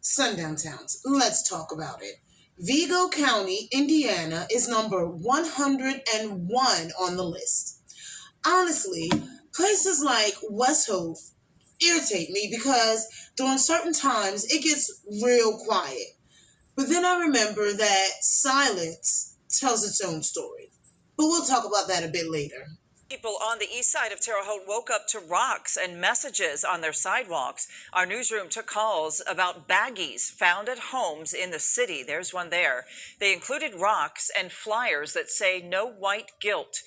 Sundown towns. Let's talk about it. Vigo County, Indiana is number 101 on the list. Honestly, places like West Hope irritate me because during certain times it gets real quiet. But then I remember that silence tells its own story. But we'll talk about that a bit later. People on the east side of Terre Haute woke up to rocks and messages on their sidewalks. Our newsroom took calls about baggies found at homes in the city. There's one there. They included rocks and flyers that say "No white guilt."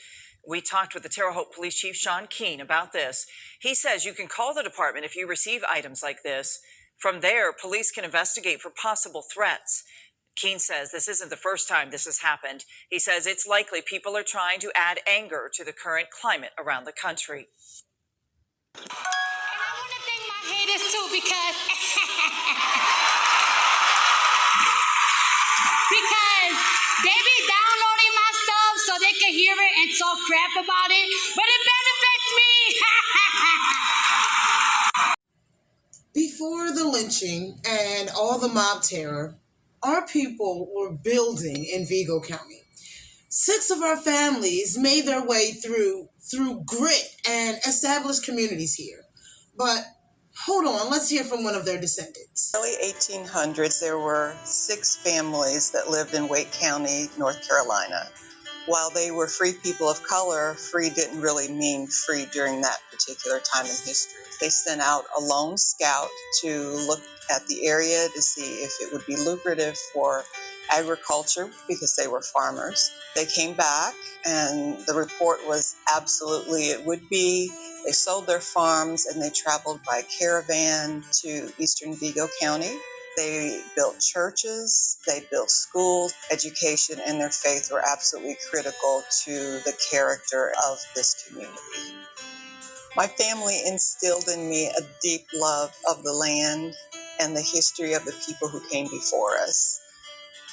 We talked with the Terre Haute Police Chief Sean Keene about this. He says you can call the department if you receive items like this. From there, police can investigate for possible threats. Keene says this isn't the first time this has happened. He says it's likely people are trying to add anger to the current climate around the country. And I want to thank my haters too because they be downloading my stuff so they can hear it and talk crap about it, but it benefits me. Before the lynching and all the mob terror, our people were building in Vigo County. 6 of our families made their way through grit and established communities here. But hold on, let's hear from one of their descendants. In the early 1800s, there were 6 families that lived in Wake County, North Carolina. While they were free people of color, free didn't really mean free during that particular time in history. They sent out a lone scout to look at the area to see if it would be lucrative for agriculture because they were farmers. They came back and the report was absolutely it would be. They sold their farms and they traveled by caravan to eastern Vigo County. They built churches, they built schools. Education and their faith were absolutely critical to the character of this community. My family instilled in me a deep love of the land and the history of the people who came before us.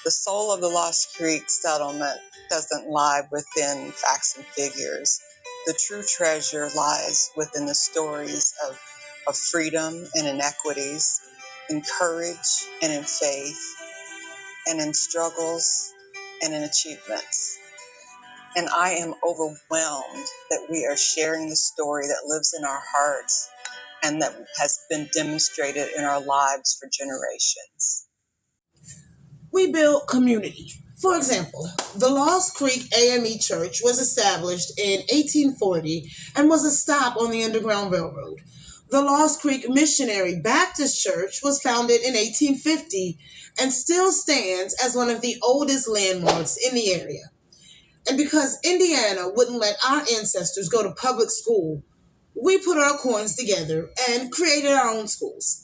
The soul of the Lost Creek settlement doesn't lie within facts and figures. The true treasure lies within the stories of freedom and inequities, in courage and in faith, and in struggles and in achievements. And I am overwhelmed that we are sharing the story that lives in our hearts and that has been demonstrated in our lives for generations. We built community. For example, the Lost Creek AME Church was established in 1840 and was a stop on the Underground Railroad. The Lost Creek Missionary Baptist Church was founded in 1850 and still stands as one of the oldest landmarks in the area. And because Indiana wouldn't let our ancestors go to public school, we put our coins together and created our own schools.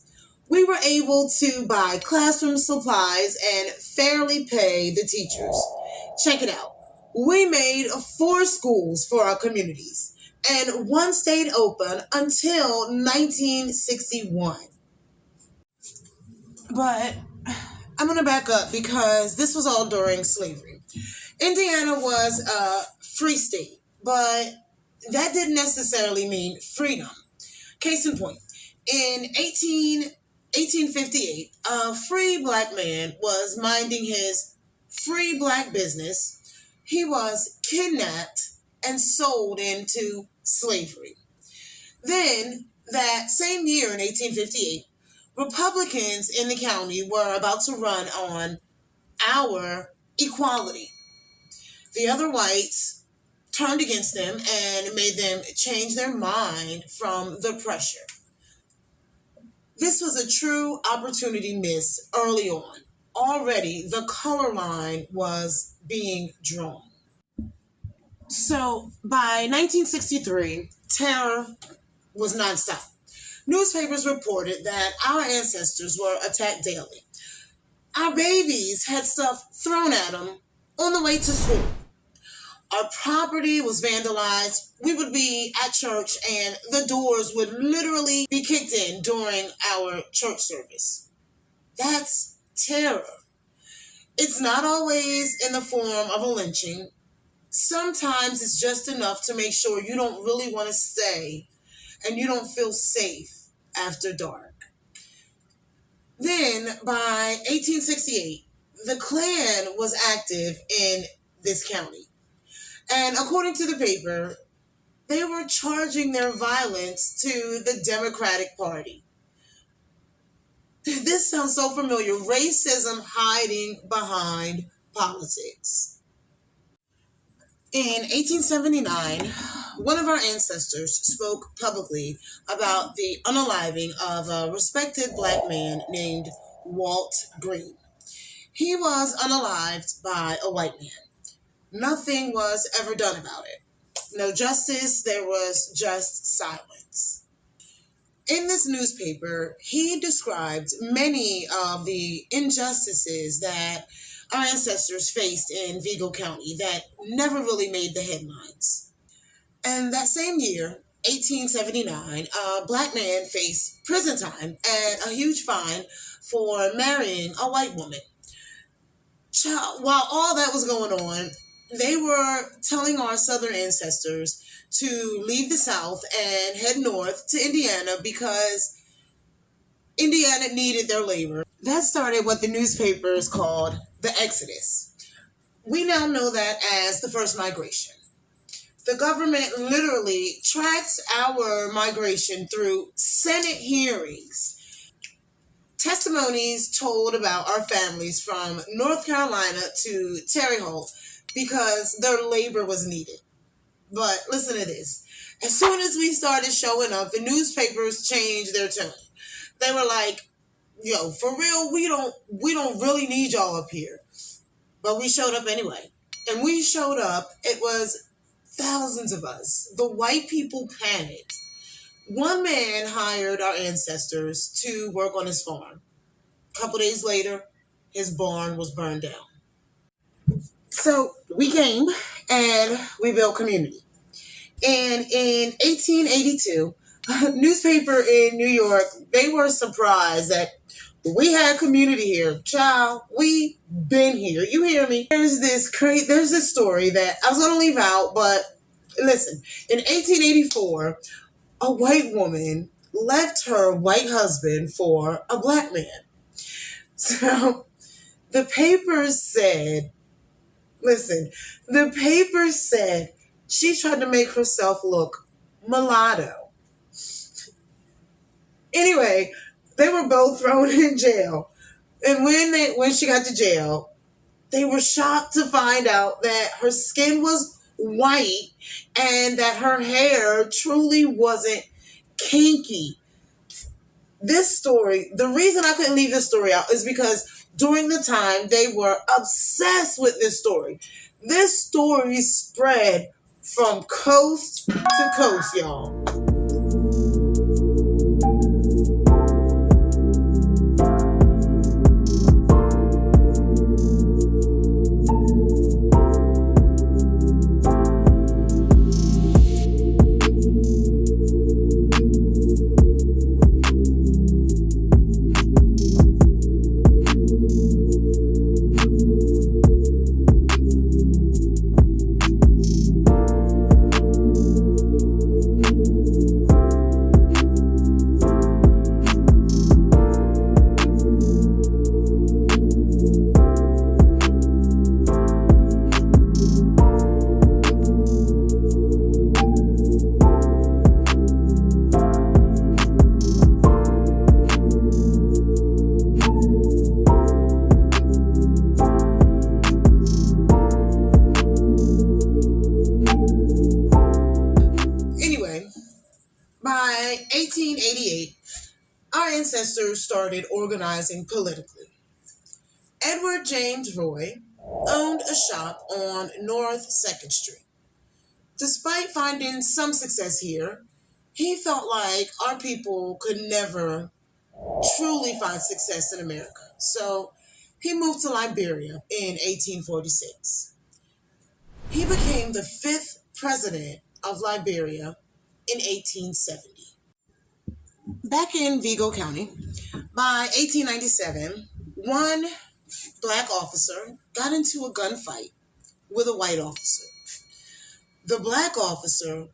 We were able to buy classroom supplies and fairly pay the teachers. Check it out. We made 4 schools for our communities, and 1 stayed open until 1961. But I'm going to back up because this was all during slavery. Indiana was a free state, but that didn't necessarily mean freedom. Case in point, in 1858, a free black man was minding his free black business. He was kidnapped and sold into slavery. Then, that same year in 1858, Republicans in the county were about to run on our equality. The other whites turned against them and made them change their mind from the pressure. This was a true opportunity missed early on. Already, the color line was being drawn. So, by 1963, terror was nonstop. Newspapers reported that our ancestors were attacked daily. Our babies had stuff thrown at them on the way to school. Our property was vandalized. We would be at church and the doors would literally be kicked in during our church service. That's terror. It's not always in the form of a lynching. Sometimes it's just enough to make sure you don't really want to stay and you don't feel safe after dark. Then Then by 1868, the Klan was active in this county. And according to the paper, they were charging their violence to the Democratic Party. This sounds so familiar. Racism hiding behind politics. In 1879, one of our ancestors spoke publicly about the unaliving of a respected black man named Walt Green. He was unalived by a white man. Nothing was ever done about it. No justice, there was just silence. In this newspaper, he described many of the injustices that our ancestors faced in Vigo County that never really made the headlines. And that same year, 1879, a black man faced prison time and a huge fine for marrying a white woman. While all that was going on, they were telling our southern ancestors to leave the South and head north to Indiana because Indiana needed their labor. That started what the newspapers called the Exodus. We now know that as the first migration. The government literally tracked our migration through Senate hearings. Testimonies told about our families from North Carolina to Terre Haute because their labor was needed. But listen to this. As soon as we started showing up, the newspapers changed their tone. They were like, yo, for real, we don't really need y'all up here. But we showed up anyway. And we showed up, it was thousands of us. The white people panicked. One man hired our ancestors to work on his farm. A couple days later, his barn was burned down. So we came and we built community. And in 1882, a newspaper in New York, they were surprised that we had community here. Child, we been here. You hear me? There's this story that I was going to leave out, but listen. In 1884, a white woman left her white husband for a black man. So the papers said, she tried to make herself look mulatto. Anyway, they were both thrown in jail. And when she got to jail, they were shocked to find out that her skin was white and that her hair truly wasn't kinky. This story, the reason I couldn't leave this story out is because during the time they were obsessed with this story. This story spread from coast to coast, y'all. By 1888, our ancestors started organizing politically. Edward James Roy owned a shop on North 2nd Street. Despite finding some success here, he felt like our people could never truly find success in America. So he moved to Liberia in 1846. He became the 5th president of Liberia in 1870. Back in Vigo County, by 1897, one black officer got into a gunfight with a white officer. The black officer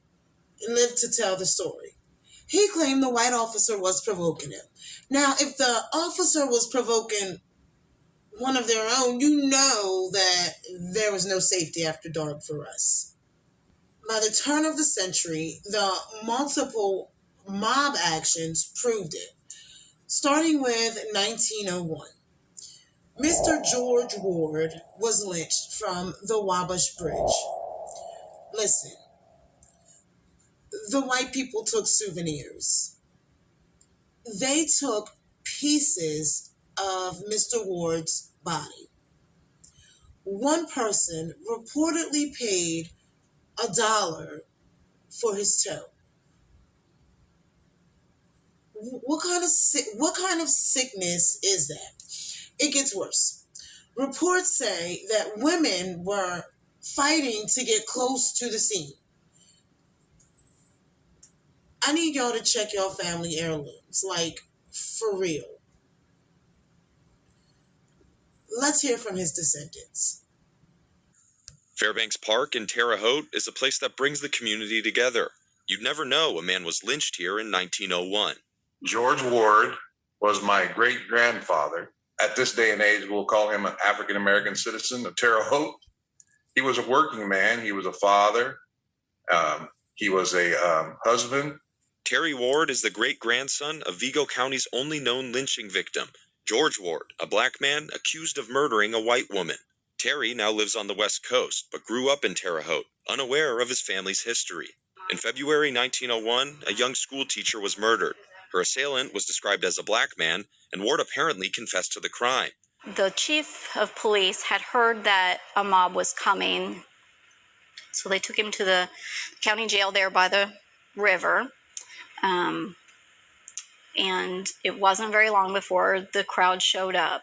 lived to tell the story. He claimed the white officer was provoking him. Now, if the officer was provoking one of their own, you know that there was no safety after dark for us. By the turn of the century, the multiple mob actions proved it. Starting with 1901, Mr. George Ward was lynched from the Wabash Bridge. Listen, the white people took souvenirs. They took pieces of Mr. Ward's body. One person reportedly paid $1 for his toe. What kind of sickness is that? It gets worse. Reports say that women were fighting to get close to the scene. I need y'all to check your family heirlooms, like for real. Let's hear from his descendants. Fairbanks Park in Terre Haute is a place that brings the community together. You'd never know a man was lynched here in 1901. George Ward was my great-grandfather. At this day and age, we'll call him an African-American citizen of Terre Haute. He was a working man. He was a father. He was a husband. Terry Ward is the great-grandson of Vigo County's only known lynching victim, George Ward, a black man accused of murdering a white woman. Terry now lives on the West Coast, but grew up in Terre Haute, unaware of his family's history. In February 1901, a young school teacher was murdered. Her assailant was described as a black man, and Ward apparently confessed to the crime. The chief of police had heard that a mob was coming, so they took him to the county jail there by the river. And it wasn't very long before the crowd showed up.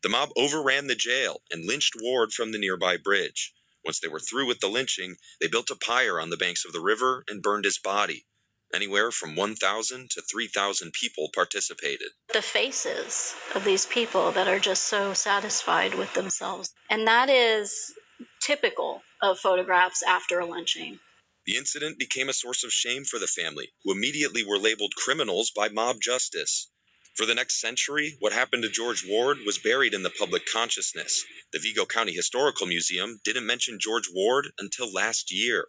The mob overran the jail and lynched Ward from the nearby bridge. Once they were through with the lynching, they built a pyre on the banks of the river and burned his body. Anywhere from 1,000 to 3,000 people participated. The faces of these people that are just so satisfied with themselves. And that is typical of photographs after a lynching. The incident became a source of shame for the family, who immediately were labeled criminals by mob justice. For the next century, what happened to George Ward was buried in the public consciousness. The Vigo County Historical Museum didn't mention George Ward until last year.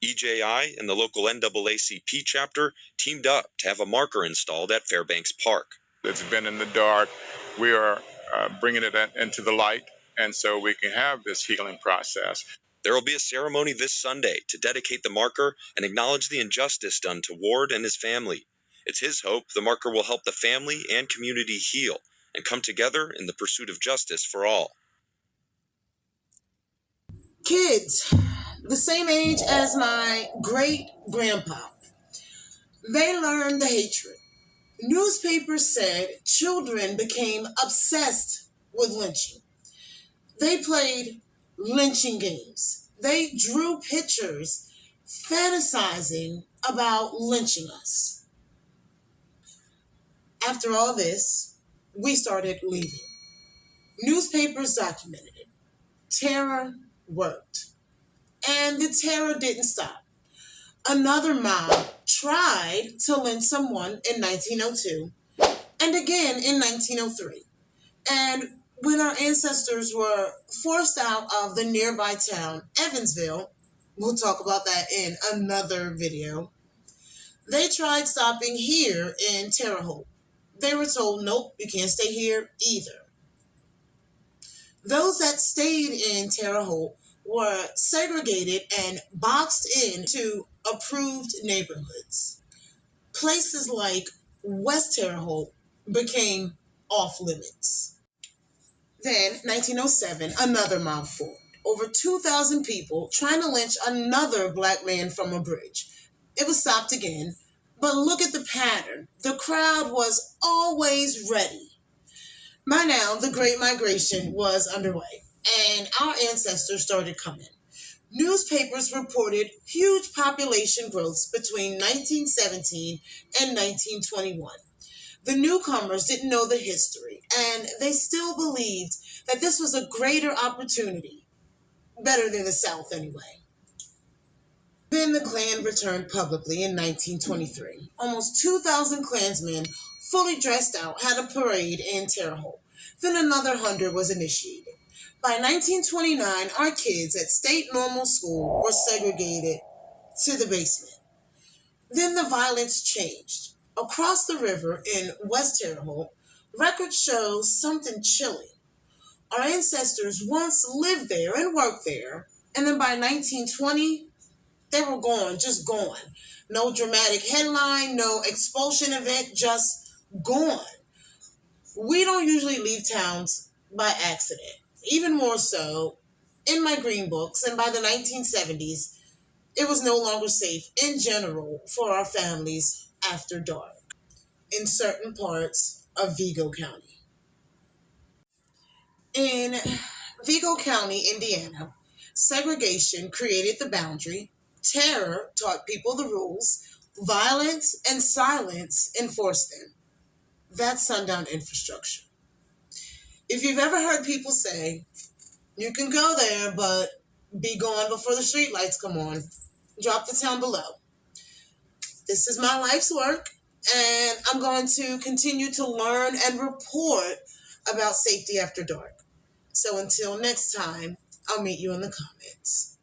EJI and the local NAACP chapter teamed up to have a marker installed at Fairbanks Park. It's been in the dark. We are bringing it into the light, and so we can have this healing process. There will be a ceremony this Sunday to dedicate the marker and acknowledge the injustice done to Ward and his family. It's his hope the marker will help the family and community heal and come together in the pursuit of justice for all. Kids, the same age as my great-grandpa, they learned the hatred. Newspapers said children became obsessed with lynching. They played lynching games. They drew pictures fantasizing about lynching us. After all this, we started leaving. Newspapers documented it. Terror worked. And the terror didn't stop. Another mob tried to lynch someone in 1902 and again in 1903. And when our ancestors were forced out of the nearby town, Evansville, we'll talk about that in another video, they tried stopping here in Terre Haute. They were told, nope, you can't stay here either. Those that stayed in Terre Haute were segregated and boxed into approved neighborhoods. Places like West Terre Haute became off limits. Then, 1907, another mob formed. Over 2,000 people trying to lynch another black man from a bridge. It was stopped again, but look at the pattern. The crowd was always ready. By now, the Great Migration was underway, and our ancestors started coming. Newspapers reported huge population growths between 1917 and 1921. The newcomers didn't know the history, and they still believed that this was a greater opportunity. Better than the South, anyway. Then the Klan returned publicly in 1923. Almost 2,000 Klansmen, fully dressed out, had a parade in Terre Haute. Then another 100 was initiated. By 1929, our kids at State Normal School were segregated to the basement. Then the violence changed. Across the river in West Terre Haute, records show something chilling. Our ancestors once lived there and worked there, and then by 1920, they were gone, just gone. No dramatic headline, no expulsion event, just gone. We don't usually leave towns by accident. Even more so, in my green books, and by the 1970s, it was no longer safe in general for our families after dark in certain parts of Vigo County. In Vigo County, Indiana, segregation created the boundary, terror taught people the rules, violence and silence enforced them. That's sundown infrastructure. If you've ever heard people say, you can go there, but be gone before the streetlights come on, drop the town below. This is my life's work, and I'm going to continue to learn and report about safety after dark. So until next time, I'll meet you in the comments.